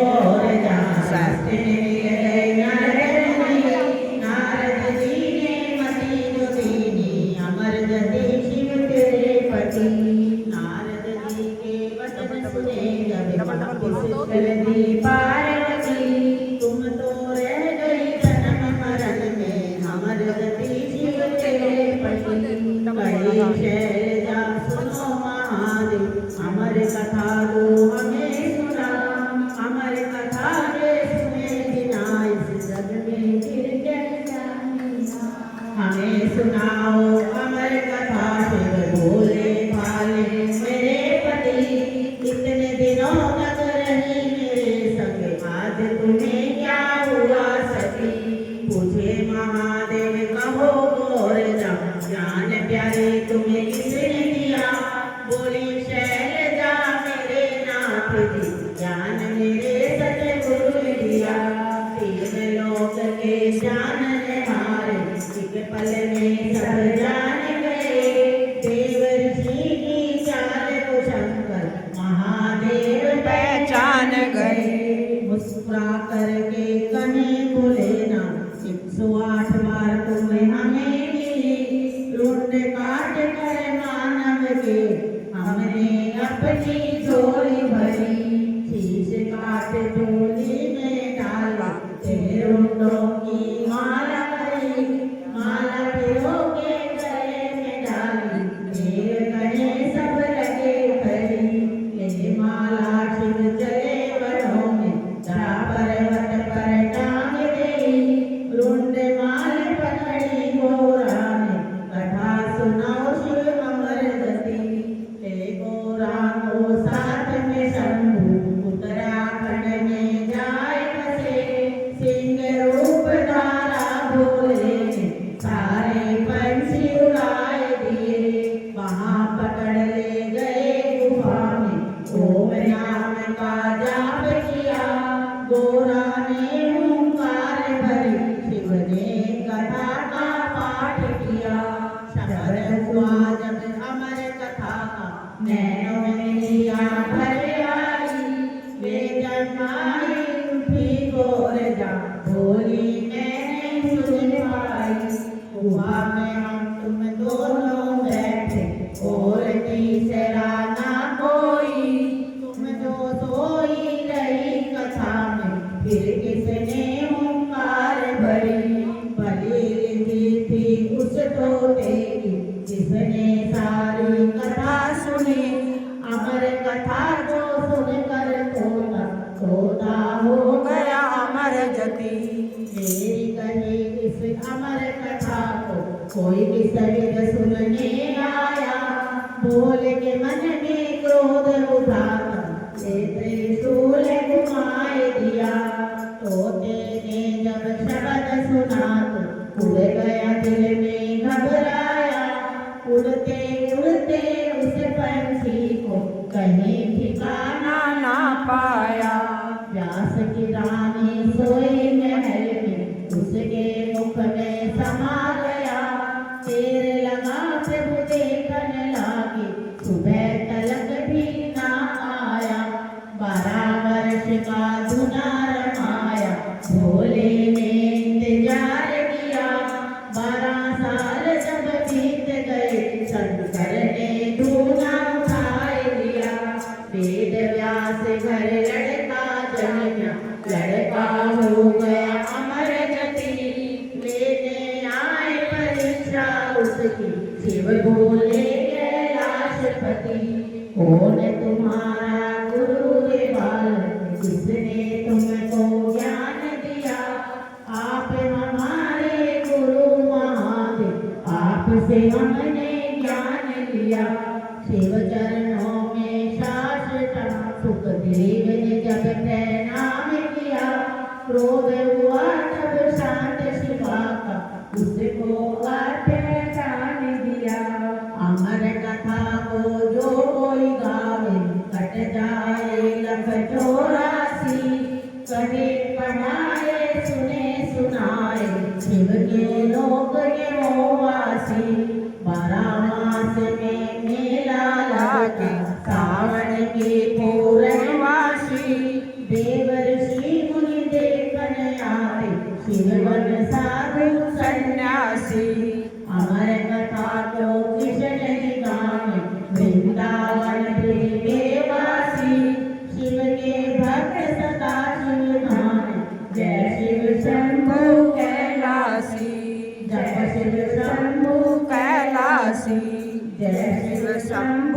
और शास्त्र नारद जी ने मति जो दीनी अमर जति शिव तेरे पति। नारद जी के वचन सुने जब दी पार्वती तुम तो रह गई जन्म मरण में अमर जति शिव तेरे पति। कही शैलजा सुनो महादेव अमर कथा लो हमें सुना। अमर कथा के सुने बिना इस जग में फिर क्या हमें सुनाओ अमर कथा। शिव बोले भाले मेरे पति कितने दिनों तक रही मेरे संग आज तुम्हें क्या हुआ सती। पूछे महादेव कहो गौर ज्ञान प्यारे तुम्हें किसने दिया। बोली शैलजा मेरे नाथ जी ज्ञान मेरे सतगुरु ने दिया। तीन लोक के जानने हारे एक पल में सब जान गए। देव ऋषि की चाल को शंकर महादेव पहचान गए। मुस्कुरा करके कने बोले ना 108 बार तुम्हें हमें रुंड काट कर मानव के हमने अपनी झोली भरी। शीश काट झोली में डाला तेरे रुंडों की माला भरी। माला पिरो के गले में डाली तेरे गले सब लगे भरी। ये माला शिव चले वनों में जा पर्वत पर टांग दे। रुंड माल पकड़ी गोरा ने कथा सुनाओ शिव अमर गति। ले गोरा को साथ में शंभु उत्तराखंड में जाए बसे। सिंह रूप धारा भोले ने सारे पंछी उड़ाए दिए। वहाँ पकड़ ले गए गुफा में ओम नाम का जाप किया। गोरा ने ओंकार भरी शिव ने कथा का पाठ किया। शब्द हुआ जब अमर कथा का नैनों में लिया भर आई। वे जन्माई उठी गोर जा बोली मैंने सुन पाई। हुआ में हम तुम दोनों बैठे और तीसरा ना कोई। तुम जो सोई रही कथा में फिर किसने ओंकार भरी। बलि दी थी उस तोते की जिसने सारी कथा सुनी। अमर कथा जो सुनकर तोता तोता हो गया अमर जति। मेरी कही इस अमर कथा को कोई भी सविद सुनने आया। बोल के मन में क्रोध उठाकर त्रिशूल घुमाए दिया। तोते ने जब शब्द सुना तो उड़ गया दिल में घबराया। उड़ते उड़ते उस पंछी को कहीं ठिकाना ना पाया। व्यास की रानी सोई महल में उसके मुख में समा गया। तेर लगा प्रभु देखने लागे सुबह तलक भी ना आया। 12 वर्ष का धुना रमाया भोले ने इंतजार किया। 12 साल जब बीत गए शंकर ने धुना उठाए लिया। वेद व्यास घर लड़का जन्मा लड़का हो गया अमर गति। लेने आए परीक्षा उसकी शिव बोले कैलाशपति। कौन तुम्हारा गुरु रे बालक किसने तुमको ज्ञान दिया। आप हमारे गुरु महादेव आपसे हमने ज्ञान लिया। शिव चरणों में शाश्वत सुखदेव ने जब प्रणाम किया। क्रोध हुआ तब शांत शिवा का उसको पहचान दिया। अमर कथा को जो कोई गावे कट जाए लख 84। कभी पढ़ाए सुने सुनाए शिव के लोक के मोवासी। 12 मास में मेला लगता सावन के पूर्णवासी। देवर सन्यासी। अमर कथा तो कृष्ण जी गावे, वृंदावन ब्रजवासी। शिव के भक्त सदा शिव ध्यान, जय शिव शंभु कैलासी। जय शिव शंभु कैलासी। जय शिव शंभु